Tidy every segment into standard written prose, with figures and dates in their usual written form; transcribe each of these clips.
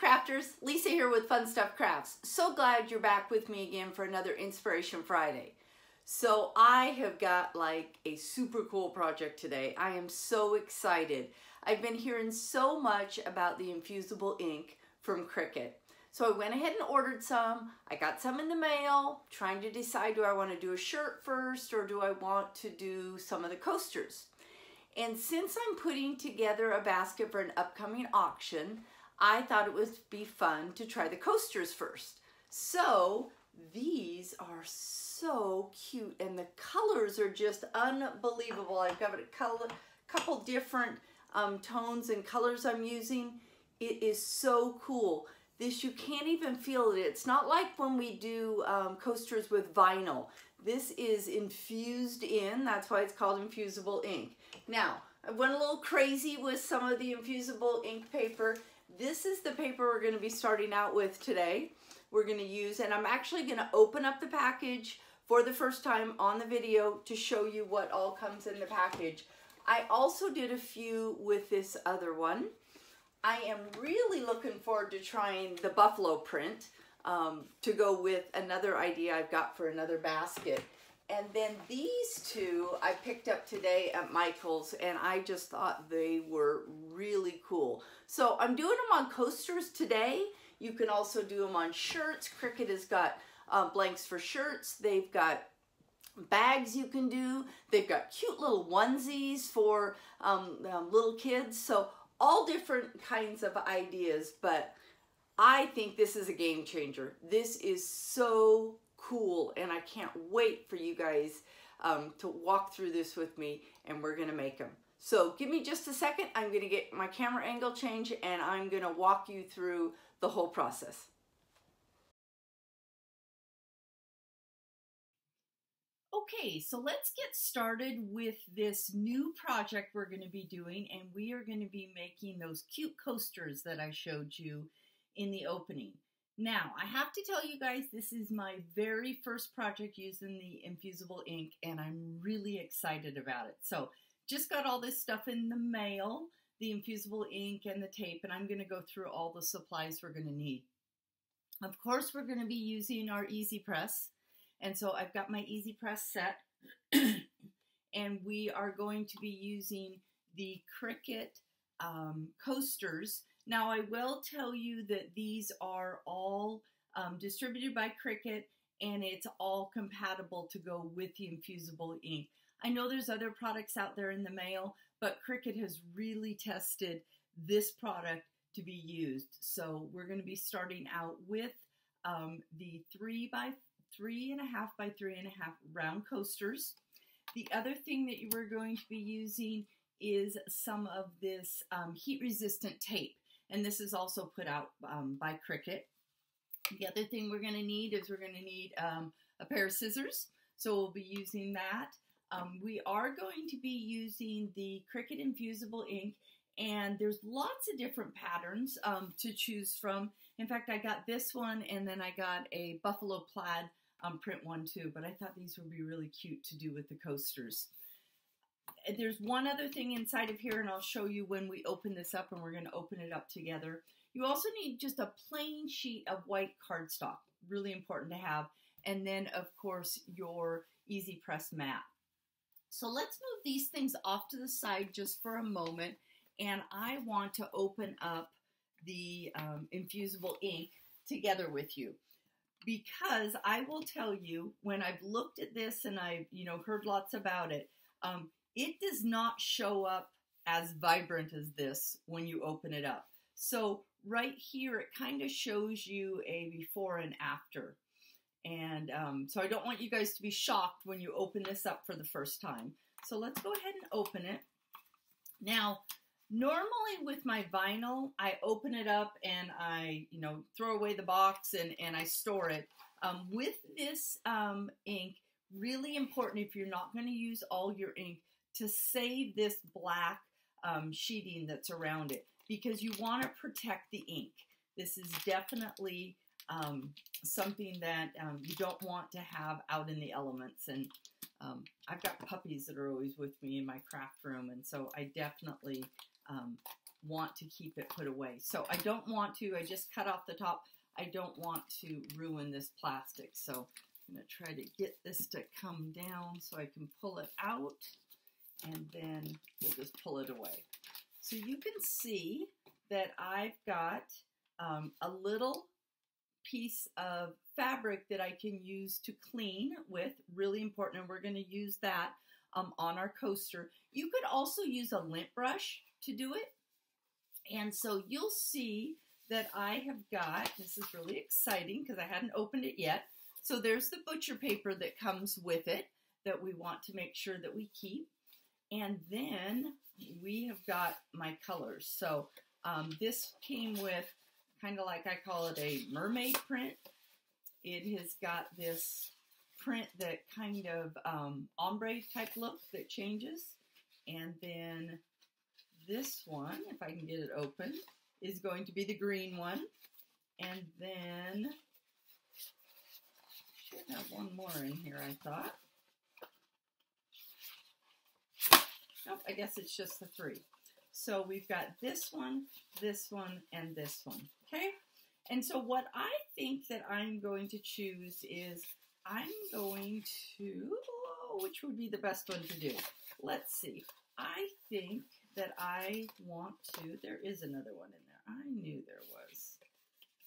crafters, Lisa here with Fun Stuff Crafts. So glad you're back with me again for another Inspiration Friday. So I have got like a super cool project today. I am so excited. I've been hearing so much about the infusible ink from Cricut. So I went ahead and ordered some. I got some in the mail, trying to decide, do I want to do a shirt first or do I want to do some of the coasters? And since I'm putting together a basket for an upcoming auction, I thought it would be fun to try the coasters first. So these are so cute and the colors are just unbelievable. I've got a couple different tones and colors I'm using. It is so cool. This, you can't even feel it. It's not like when we do coasters with vinyl. This is infused in, that's why it's called infusible ink. Now, I went a little crazy with some of the infusible ink paper. This is the paper we're going to be starting out with today. We're going to use, and I'm actually going to open up the package for the first time on the video to show you what all comes in the package. I also did a few with this other one. I am really looking forward to trying the buffalo print to go with another idea I've got for another basket. And then these two I picked up today at Michael's and I just thought they were really cool. So I'm doing them on coasters today. You can also do them on shirts. Cricut has got blanks for shirts. They've got bags you can do. They've got cute little onesies for little kids. So all different kinds of ideas, but I think this is a game changer. This is so cool and I can't wait for you guys to walk through this with me and we're gonna make them. So give me just a second. I'm gonna get my camera angle changed and I'm gonna walk you through the whole process. Okay, so let's get started with this new project we're going to be doing, and we are going to be making those cute coasters that I showed you in the opening. Now, I have to tell you guys, this is my very first project using the infusible ink, and I'm really excited about it. So, just got all this stuff in the mail, the infusible ink and the tape, and I'm going to go through all the supplies we're going to need. Of course, we're going to be using our Easy Press. And so I've got my Easy Press set and we are going to be using the Cricut coasters. Now I will tell you that these are all distributed by Cricut and it's all compatible to go with the infusible ink. I know there's other products out there in the mail, but Cricut has really tested this product to be used. So we're going to be starting out with the 3 by 3.5 by 3.5 round coasters. The other thing that you are going to be using is some of this heat resistant tape, and this is also put out by Cricut. The other thing we're going to need is we're going to need a pair of scissors, so we'll be using that. We are going to be using the Cricut infusible ink, and there's lots of different patterns to choose from. In fact, I got this one and then I got a buffalo plaid print one too, but I thought these would be really cute to do with the coasters. There's one other thing inside of here and I'll show you when we open this up, and we're going to open it up together. You also need just a plain sheet of white cardstock, really important to have, and then of course your Easy Press mat. So let's move these things off to the side just for a moment, and I want to open up the infusible ink together with you, because I will tell you, when I've looked at this and I've heard lots about it, it does not show up as vibrant as this when you open it up. So right here it kind of shows you a before and after, and so I don't want you guys to be shocked when you open this up for the first time. So let's go ahead and open it. Now, normally with my vinyl, I open it up and I, throw away the box and I store it. With this ink, really important if you're not going to use all your ink, to save this black sheeting that's around it, because you want to protect the ink. This is definitely something that you don't want to have out in the elements. And I've got puppies that are always with me in my craft room, and so I definitely want to keep it put away. So I don't want to, I just cut off the top. I don't want to ruin this plastic. So I'm going to try to get this to come down so I can pull it out, and then we'll just pull it away. So you can see that I've got a little piece of fabric that I can use to clean with, really important, and we're going to use that on our coaster. You could also use a lint brush to do it, and so you'll see that I have got, this is really exciting because I hadn't opened it yet, so there's the butcher paper that comes with it that we want to make sure that we keep, and then we have got my colors. So this came with kind of like, I call it a mermaid print. It has got this print that kind of ombre type look that changes. And then this one, if I can get it open, is going to be the green one. And then, should have one more in here, I thought. Nope, I guess it's just the three. So we've got this one, and this one, okay? And so what I think that I'm going to choose is I'm going to, which would be the best one to do? Let's see. I think that I want to, there is another one in there. I knew there was.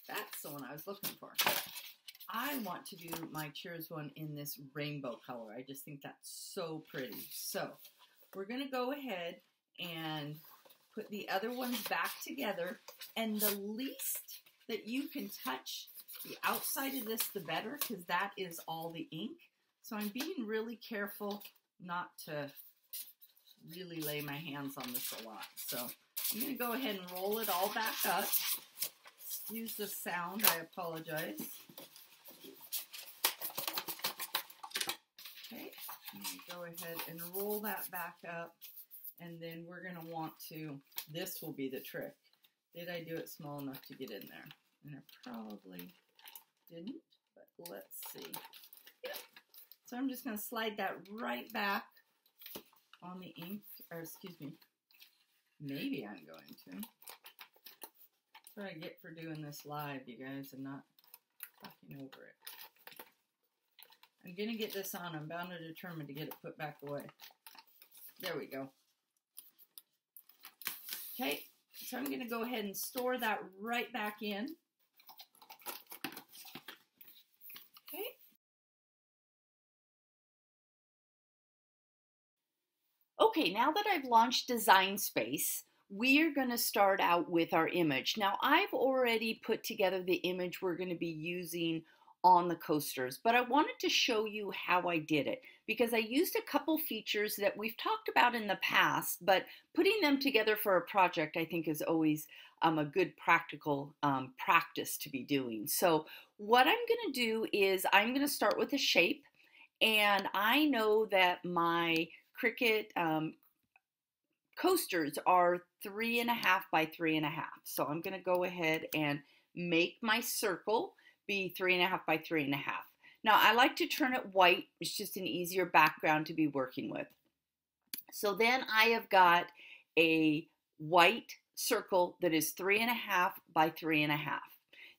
That's the one I was looking for. I want to do my Cheers one in this rainbow color. I just think that's so pretty. So we're going to go ahead and put the other ones back together, and the least that you can touch the outside of this, the better, because that is all the ink. So I'm being really careful not to really lay my hands on this a lot. So I'm going to go ahead and roll it all back up. Excuse the sound, I apologize. Okay, I'm going to go ahead and roll that back up. And then we're going to want to, this will be the trick. Did I do it small enough to get in there? And I probably didn't, but let's see. Yep. So I'm just going to slide that right back on the ink, or excuse me, maybe I'm going to. That's what I get for doing this live, you guys, and not talking over it. I'm going to get this on. I'm bound and determined to get it put back away. There we go. Okay, so I'm going to go ahead and store that right back in. Okay. Okay, now that I've launched Design Space, we are going to start out with our image. Now, I've already put together the image we're going to be using on the coasters, but I wanted to show you how I did it because I used a couple features that we've talked about in the past, but putting them together for a project I think is always a good practical practice to be doing. So what I'm going to do is I'm going to start with a shape, and I know that my Cricut coasters are 3.5 by 3.5. So I'm going to go ahead and make my circle be 3.5 by 3.5. Now I like to turn it white. It's just an easier background to be working with. So then I have got a white circle that is 3.5 by 3.5.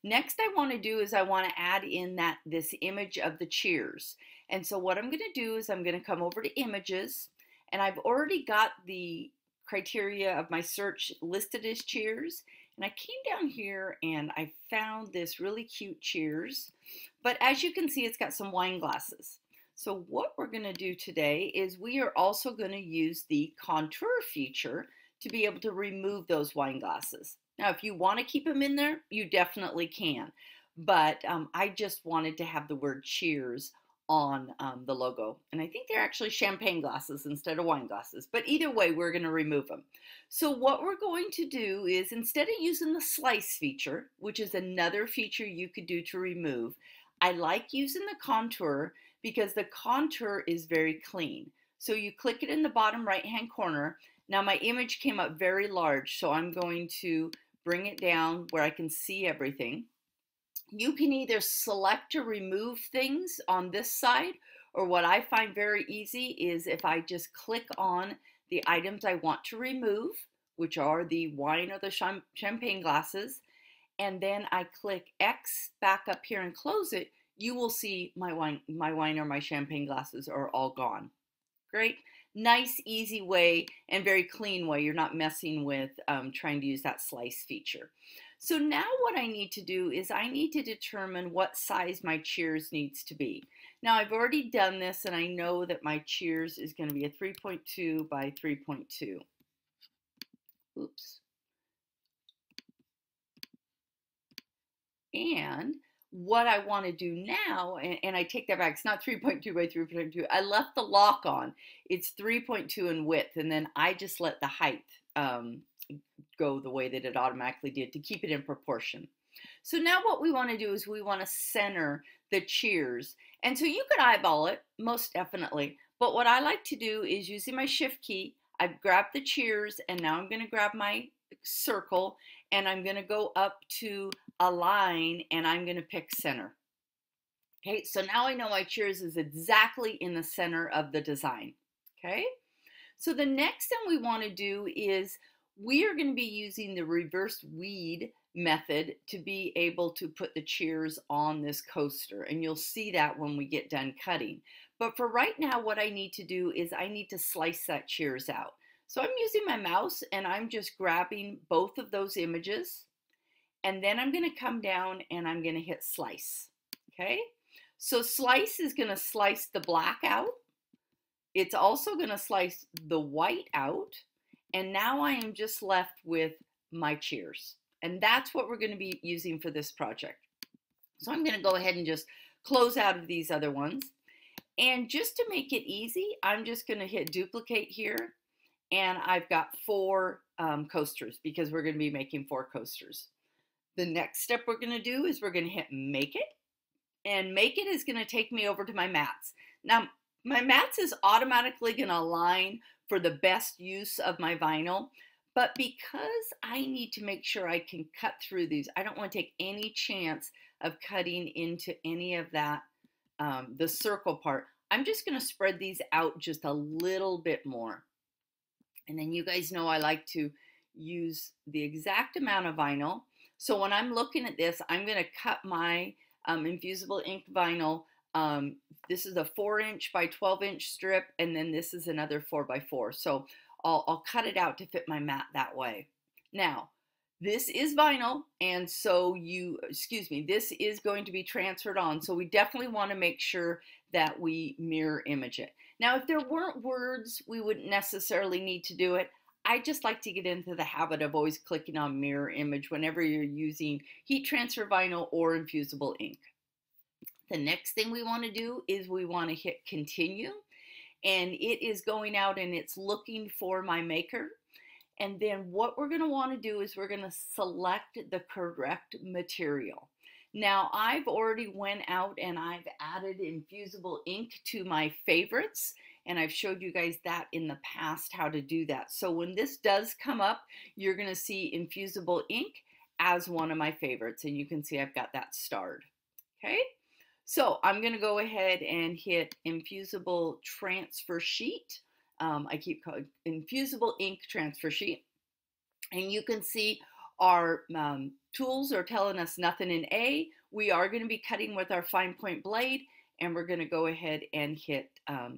Next I want to do is I want to add in this image of the Cheers. And so what I'm going to do is I'm going to come over to Images, and I've already got the criteria of my search listed as Cheers. And I came down here and I found this really cute Cheers, but as you can see, it's got some wine glasses. So what we're going to do today is we are also going to use the contour feature to be able to remove those wine glasses. Now, if you want to keep them in there, you definitely can, but I just wanted to have the word Cheers on the logo, and I think they're actually champagne glasses instead of wine glasses, but either way we're going to remove them. So what we're going to do is, instead of using the slice feature, which is another feature you could do to remove, I like using the contour because the contour is very clean. So you click it in the bottom right hand corner. Now my image came up very large, so I'm going to bring it down where I can see everything. You can either select to remove things on this side, or what I find very easy is if I just click on the items I want to remove, which are the wine or the champagne glasses, and then I click X back up here and close it, you will see my wine or my champagne glasses are all gone. Great. Nice, easy way and very clean way. You're not messing with trying to use that slice feature. So now what I need to do is I need to determine what size my cheers needs to be. Now I've already done this and I know that my cheers is going to be a 3.2 by 3.2. Oops. And what I want to do now, and I take that back, it's not 3.2 by 3.2. I left the lock on. It's 3.2 in width, and then I just let the height go the way that it automatically did to keep it in proportion. So now what we want to do is we want to center the cheers. And so you could eyeball it, most definitely. But what I like to do is using my shift key, I've grabbed the cheers, and now I'm going to grab my circle, and I'm going to go up to align, and I'm going to pick center. Okay, so now I know my cheers is exactly in the center of the design. Okay, so the next thing we want to do is we are going to be using the reverse weed method to be able to put the cheers on this coaster, and you'll see that when we get done cutting. But for right now, what I need to do is I need to slice that cheers out. So I'm using my mouse and I'm just grabbing both of those images, and then I'm going to come down and I'm going to hit slice. Okay, so slice is going to slice the black out. It's also going to slice the white out, and now I am just left with my cheers, and that's what we're going to be using for this project. So I'm going to go ahead and just close out of these other ones, and just to make it easy, I'm just going to hit duplicate here, and I've got 4 coasters because we're going to be making 4 coasters. The next step we're going to do is we're going to hit make it, and make it is going to take me over to my mats. Now my mats is automatically going to align for the best use of my vinyl, but because I need to make sure I can cut through these, I don't want to take any chance of cutting into any of that, the circle part. I'm just going to spread these out just a little bit more. And then you guys know I like to use the exact amount of vinyl. So when I'm looking at this, I'm going to cut my infusible ink vinyl. This is a 4-inch by 12-inch strip, and then this is another 4 by 4. So I'll cut it out to fit my mat that way. Now, this is vinyl, and so this is going to be transferred on. So we definitely want to make sure that we mirror image it. Now, if there weren't words, we wouldn't necessarily need to do it. I just like to get into the habit of always clicking on mirror image whenever you're using heat transfer vinyl or infusible ink. The next thing we want to do is we want to hit continue, and it is going out and it's looking for my maker. And then what we're going to want to do is we're going to select the correct material. Now I've already went out and I've added infusible ink to my favorites, and I've showed you guys that in the past how to do that. So when this does come up, you're going to see infusible ink as one of my favorites, and you can see I've got that starred. Okay, so I'm going to go ahead and hit infusible transfer sheet. I keep calling infusible ink transfer sheet, and you can see our tools are telling us nothing in A. We are going to be cutting with our fine point blade, and we're going to go ahead and hit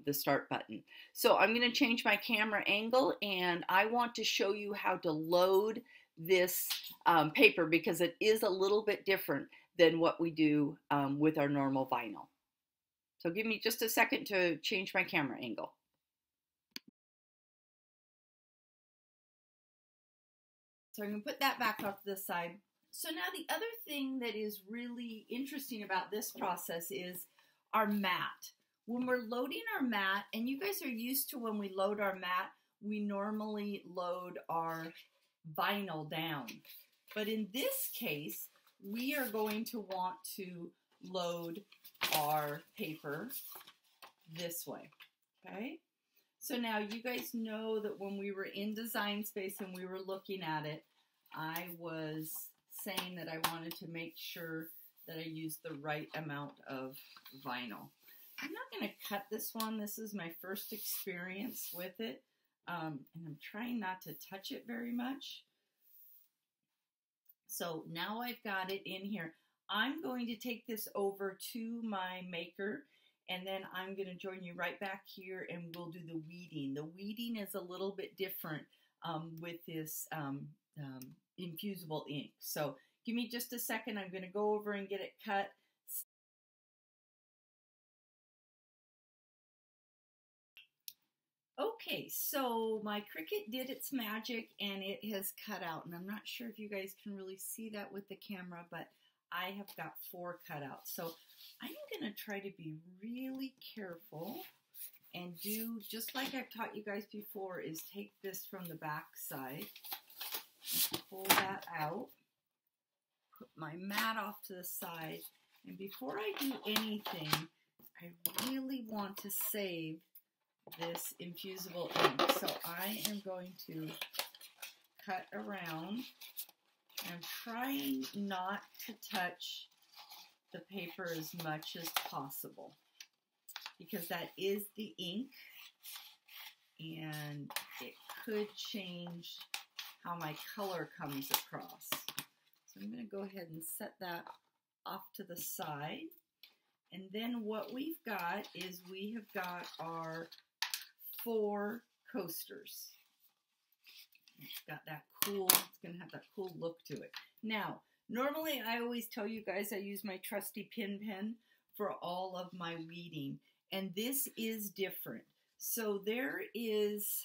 the start button. So I'm going to change my camera angle, and I want to show you how to load this paper because it is a little bit different than what we do with our normal vinyl. So give me just a second to change my camera angle. So I'm going to put that back off to the side. So now the other thing that is really interesting about this process is our mat. When we're loading our mat, and you guys are used to when we load our mat, we normally load our vinyl down. But in this case, we are going to want to load our paper this way, okay? So now you guys know that when we were in Design Space and we were looking at it, I was saying that I wanted to make sure that I used the right amount of vinyl. I'm not going to cut this one. This is my first experience with it. and I'm trying not to touch it very much. So now I've got it in here. I'm going to take this over to my maker, and then I'm going to join you right back here, and we'll do the weeding. The weeding is a little bit different with this infusible ink. So give me just a second. I'm going to go over and get it cut. Okay, so my Cricut did its magic and it has cut out, and I'm not sure if you guys can really see that with the camera, but I have got 4 cutouts. So I'm going to try to be really careful and do just like I've taught you guys before, is take this from the back side, pull that out, put my mat off to the side, and before I do anything, I really want to save this infusible ink. So I am going to cut around. I'm trying not to touch the paper as much as possible because that is the ink and it could change how my color comes across. So I'm going to go ahead and set that off to the side. And then what we've got is we have got our 4 coasters. It's got that cool, it's going to have that cool look to it. Now, normally I always tell you guys I use my trusty pin pen for all of my weeding, and this is different. So there is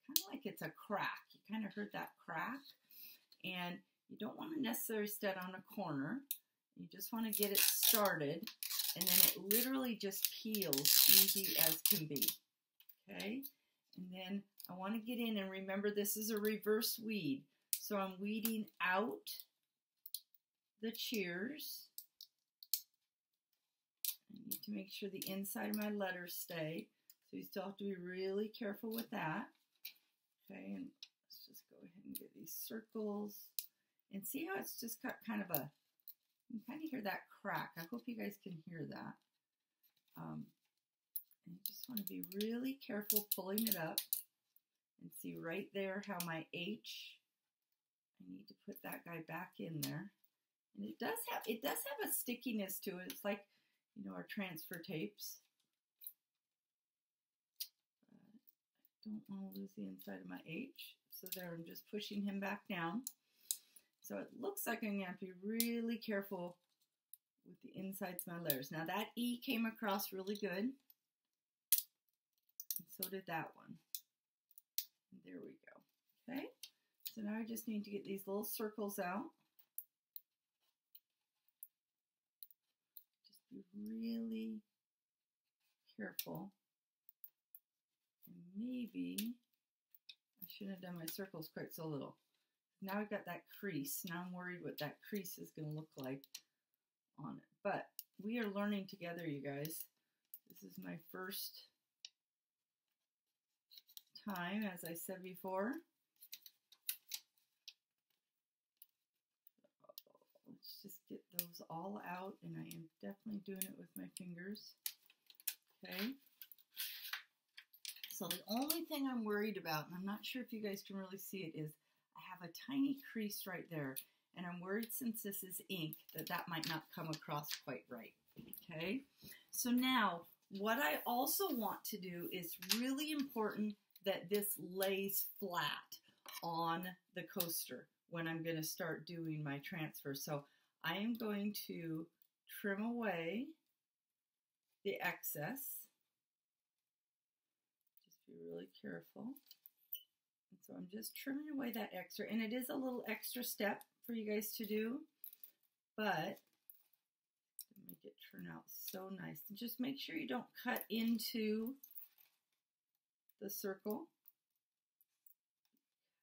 kind of like it's a crack. You kind of heard that crack, and you don't want to necessarily set on a corner. You just want to get it started, and then it literally just peels easy as can be. Okay, and then I want to get in, and remember this is a reverse weed, so I'm weeding out the cheers. I need to make sure the inside of my letters stay, so you still have to be really careful with that. Okay, and let's just go ahead and get these circles, and see how it's just got kind of a, you can kind of hear that crack. I hope you guys can hear that. And you just want to be really careful pulling it up, and see right there how my H, I need to put that guy back in there. And it does have a stickiness to it. It's like, you know, our transfer tapes. I don't want to lose the inside of my H. So there, I'm just pushing him back down. So it looks like I'm going to have to be really careful with the insides of my letters. Now that E came across really good. And so did that one. And there we go. Okay. So now I just need to get these little circles out. Just be really careful. And maybe I shouldn't have done my circles quite so little. Now I've got that crease. Now I'm worried what that crease is going to look like on it. But we are learning together, you guys. This is my first time, as I said before. Let's just get those all out, and I am definitely doing it with my fingers. Okay. So the only thing I'm worried about, and I'm not sure if you guys can really see it, is I have a tiny crease right there, and I'm worried since this is ink that might not come across quite right. Okay. So now what I also want to do is really important that this lays flat on the coaster when I'm going to start doing my transfer. So I am going to trim away the excess. Just be really careful. And so I'm just trimming away that extra, and it is a little extra step for you guys to do, but to make it turn out so nice. And just make sure you don't cut into the circle,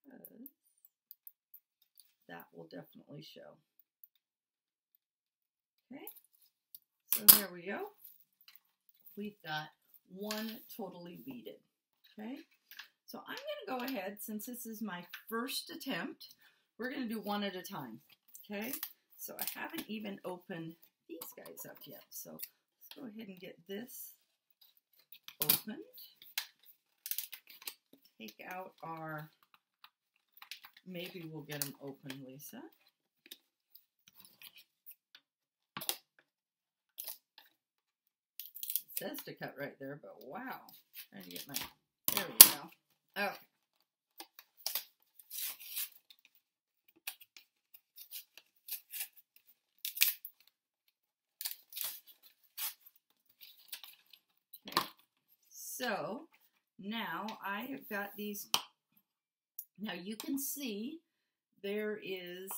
because that will definitely show. Okay, so there we go. We've got one totally weeded. Okay, so I'm going to go ahead, since this is my first attempt, we're going to do one at a time. Okay, so I haven't even opened these guys up yet. So let's go ahead and get this opened. take out our, maybe we'll get them open, Lisa. It says to cut right there, but wow. Trying to get my, there we go. Okay. So now I have got these. Now you can see there is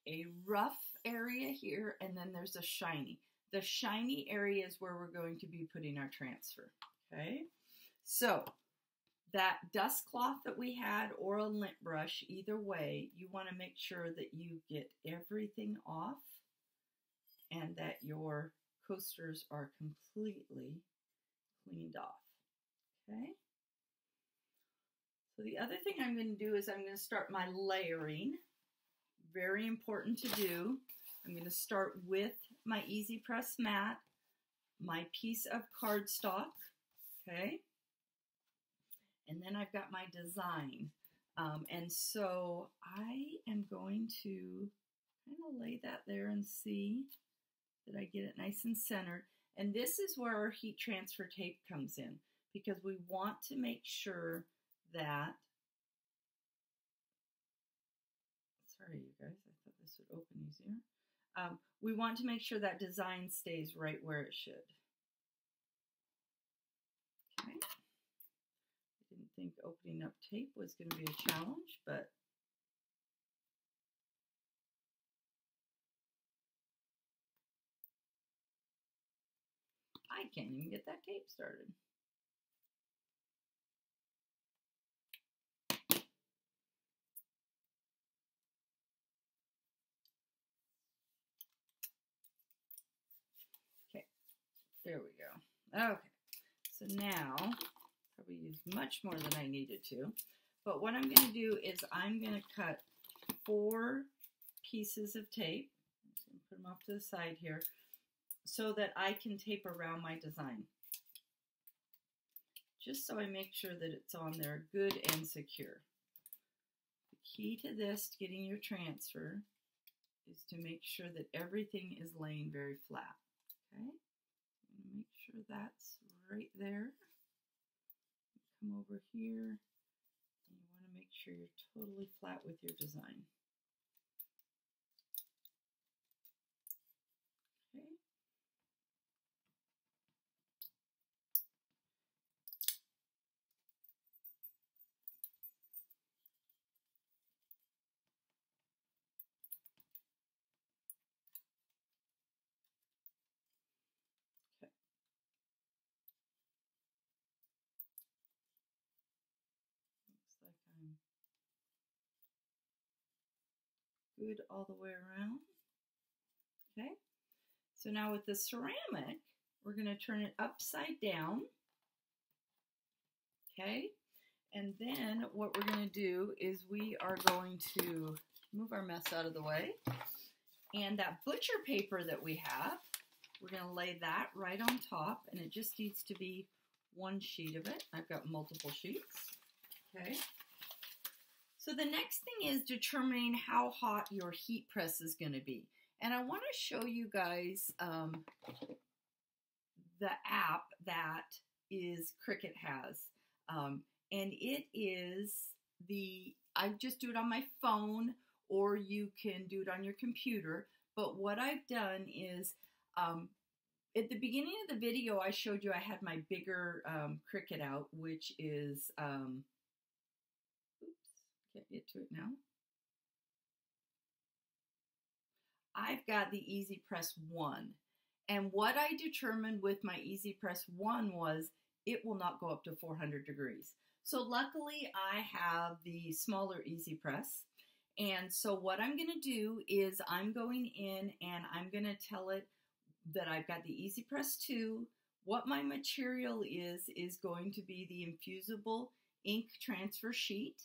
a rough area here, and then there's a shiny. The shiny area is where we're going to be putting our transfer. Okay, so that dust cloth that we had or a lint brush, either way, you want to make sure that you get everything off and that your coasters are completely cleaned off. Okay. So the other thing I'm going to do is I'm going to start my layering. Very important to do. I'm going to start with my Easy Press mat, my piece of cardstock, okay? And then I've got my design. And so I am going to kind of lay that there and see that I get it nice and centered. And this is where our heat transfer tape comes in, because we want to make sure that, sorry you guys, I thought this would open easier. We want to make sure that design stays right where it should. Okay. I didn't think opening up tape was going to be a challenge, but I can't even get that tape started. Okay, there we go. Okay, so now, probably used much more than I needed to, but what I'm going to do is I'm going to cut 4 pieces of tape. I'm just going to put them off to the side here so that I can tape around my design. Just so I make sure that it's on there good and secure. The key to this, getting your transfer, is to make sure that everything is laying very flat. Okay, I'm going to make sure that's right there. Come over here, and you want to make sure you're totally flat with your design. Okay. Looks like I'm good all the way around. Okay, so now with the ceramic, we're going to turn it upside down. Okay, and then what we're going to do is we are going to move our mess out of the way. And that butcher paper that we have, we're going to lay that right on top, and it just needs to be one sheet of it. I've got multiple sheets. Okay. So the next thing is determining how hot your heat press is going to be. And I want to show you guys the app that Cricut has. And it is I just do it on my phone, or you can do it on your computer. But what I've done is, at the beginning of the video, I showed you I had my bigger Cricut out, which is, oops, can't get to it now. I've got the Easy Press 1. And what I determined with my Easy Press 1 was it will not go up to 400 degrees. So luckily I have the smaller Easy Press. And so what I'm going to do is I'm going in and I'm going to tell it that I've got the Easy Press 2. What my material is going to be the infusible ink transfer sheet.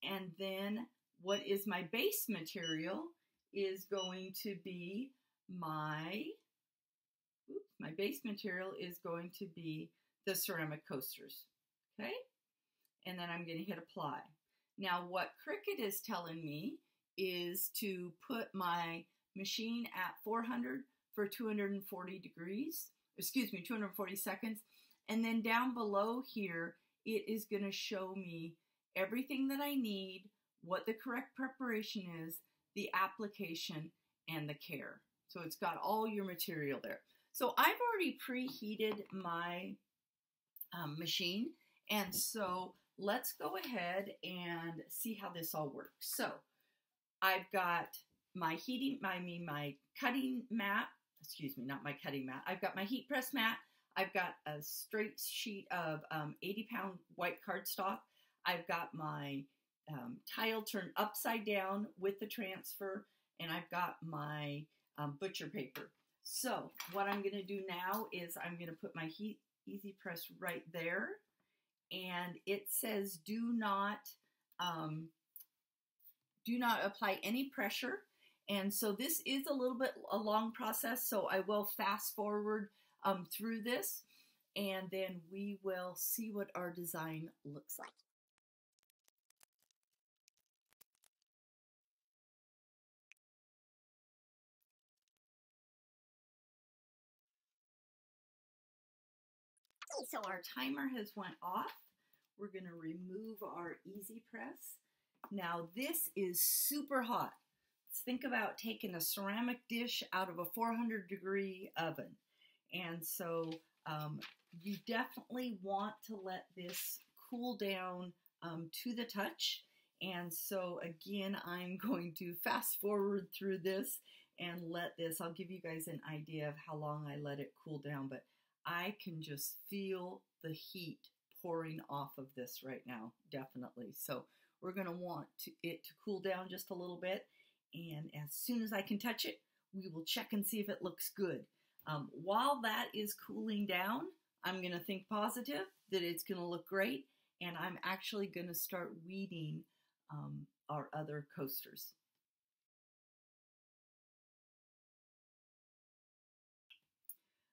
And then what is my base material is going to be my base material is going to be the ceramic coasters. Okay? and then I'm going to hit apply. Now what Cricut is telling me is to put my machine at 400 for 240 degrees, 240 seconds. And then down below here, it is going to show me everything that I need, what the correct preparation is, the application, and the care. So it's got all your material there. So I've already preheated my machine, and so let's go ahead and see how this all works. So I've got my my cutting mat, not my cutting mat. I've got my heat press mat. I've got a straight sheet of 80-pound white cardstock. I've got my tile turned upside down with the transfer, and I've got my butcher paper. So what I'm going to do now is I'm going to put my Heat Easy Press right there, and it says do not apply any pressure. And so this is a little bit a long process, so I will fast forward through this, and then we will see what our design looks like. So our timer has went off. We're going to remove our Easy Press. Now this is super hot. Let's think about taking a ceramic dish out of a 400-degree oven. And so you definitely want to let this cool down to the touch. And so again, I'm going to fast forward through this and let this, I'll give you guys an idea of how long I let it cool down, but I can just feel the heat pouring off of this right now, definitely. So we're going to want it to cool down just a little bit. And as soon as I can touch it, we will check and see if it looks good. While that is cooling down, I'm going to think positive that it's going to look great. And I'm actually going to start weeding our other coasters.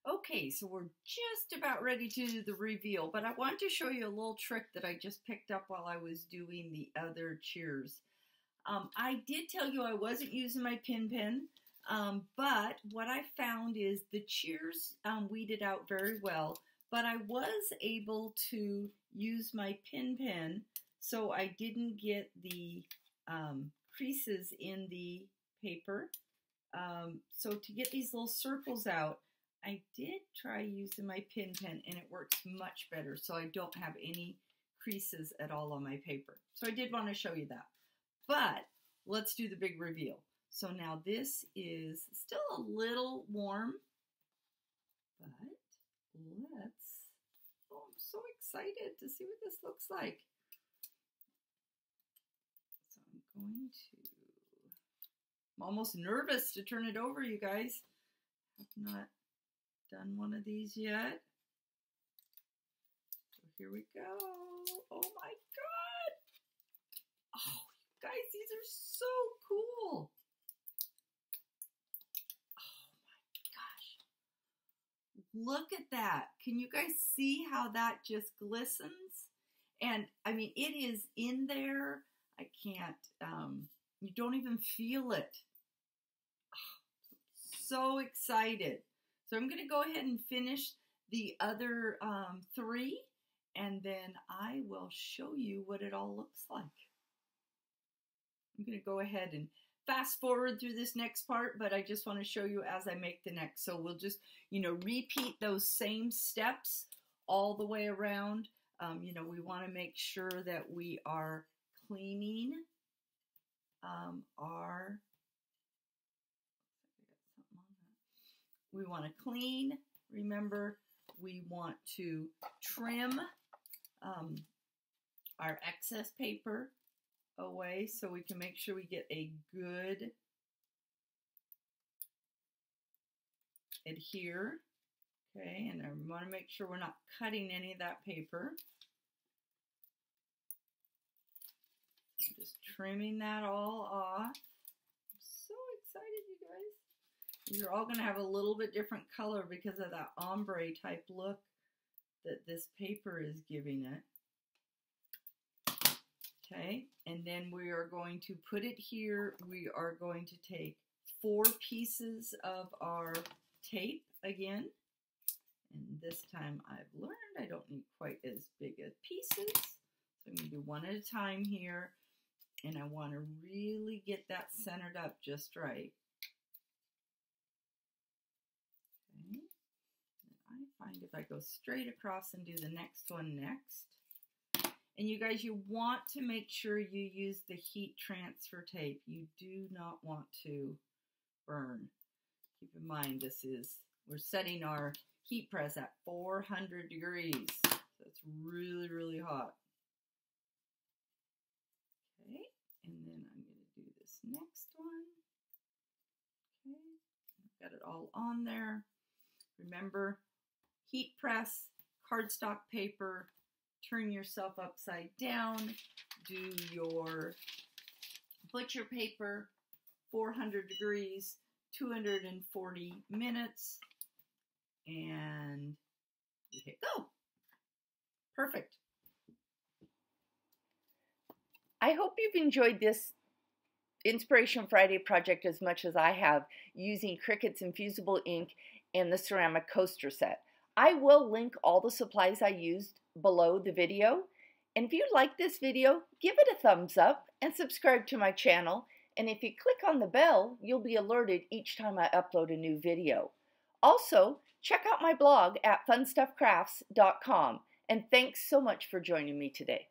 Okay, so we're just about ready to do the reveal, but I want to show you a little trick that I just picked up while I was doing the other cheers. I did tell you I wasn't using my pin pen, but what I found is the cheers weeded out very well, but I was able to use my pin pen so I didn't get the creases in the paper. So to get these little circles out, I did try using my pin pen and it works much better, so I don't have any creases at all on my paper. So I did want to show you that. But let's do the big reveal. So now this is still a little warm, but oh, I'm so excited to see what this looks like. So I'm almost nervous to turn it over, you guys. I've not done one of these yet. So here we go. Oh my God. Oh, you guys, these are so cool. Oh my gosh. Look at that. Can you guys see how that just glistens? And I mean, it is in there. I can't, you don't even feel it. Oh, so excited. So I'm going to go ahead and finish the other 3, and then I will show you what it all looks like. I'm going to go ahead and fast forward through this next part, but I just want to show you as I make the next. So we'll just, repeat those same steps all the way around. We want to make sure that we are cleaning we want to clean. Remember, we want to trim our excess paper away so we can make sure we get a good adhere. Okay, and I want to make sure we're not cutting any of that paper. I'm just trimming that all off. I'm so excited, you guys. These are all going to have a little bit different color because of that ombre type look that this paper is giving it. Okay, and then we are going to put it here. We are going to take 4 pieces of our tape again. And this time I've learned I don't need quite as big as pieces. So I'm going to do one at a time here. And I want to really get that centered up just right. Okay. And I find if I go straight across and do the next one next. And you guys, you want to make sure you use the heat transfer tape. You do not want to burn. Keep in mind we're setting our heat press at 400 degrees. So it's really, really hot. Okay, and then I'm going to do this next one. Okay, I've got it all on there. Remember, heat press, cardstock paper, turn yourself upside down, do your butcher paper, 400 degrees, 240 minutes, and you hit go. Perfect. I hope you've enjoyed this Inspiration Friday project as much as I have, using Cricut's infusible ink and the ceramic coaster set. I will link all the supplies I used below the video. And if you like this video, give it a thumbs up and subscribe to my channel. And if you click on the bell, you'll be alerted each time I upload a new video. Also, check out my blog at funstuffcrafts.com. And thanks so much for joining me today.